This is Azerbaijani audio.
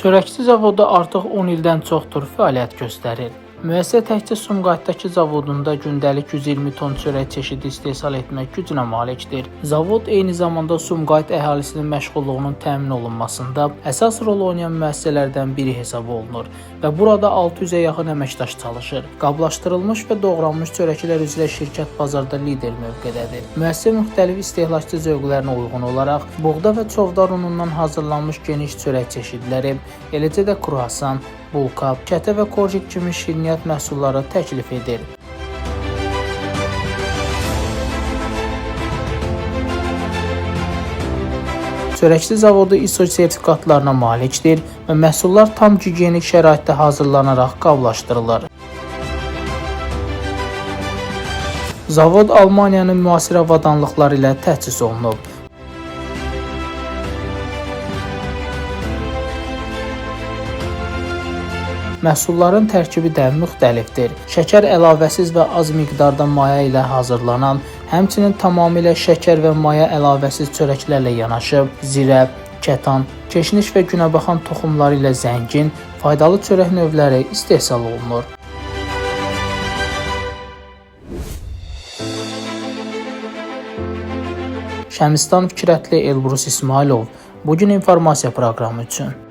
Çörəkçi zavodu artıq 10 ildən çoxdur fəaliyyət göstərir. Müəssisə təkcə Sumqayıtdakı zavodunda gündəlik 120 ton çörək çeşidi istehsal etmək gücünə malikdir. Zavod eyni zamanda Sumqayıt əhalisinin məşğulluğunun təmin olunmasında əsas rol oynayan müəssisələrdən biri hesab olunur və burada 600-ə yaxın əməkdaş çalışır. Qablaşdırılmış və doğranmış çörəklər üzrə şirkət bazarda lider mövqedədir. Müəssisə müxtəlif istehlakçı zövqlərinə uyğun olaraq buğda və çovdar unundan hazırlanmış geniş çörək çeşidləri, eləcə də kruasan, bulka, kətə və korjik kimi şirniyyat məhsulları təklif edir. Çörəkçi zavodu ISO sertifikatlarına malikdir və məhsullar tam gigiyenik şəraitdə hazırlanaraq qablaşdırılır. Zavod Almaniyanın müasir avadanlıqları ilə təchiz olunub. Məhsulların tərkibi də müxtəlifdir. Şəkər əlavəsiz və az miqdarda maya ilə hazırlanan, həmçinin tamamilə şəkər və maya əlavəsiz çörəklərlə yanaşı, zirə, kətan, keşniş və günəbaxan toxumları ilə zəngin, faydalı çörək növləri istehsal olunur. Şəmistan Fikrətli, Elbrus İsmailov, Bugün informasiya proqramı üçün.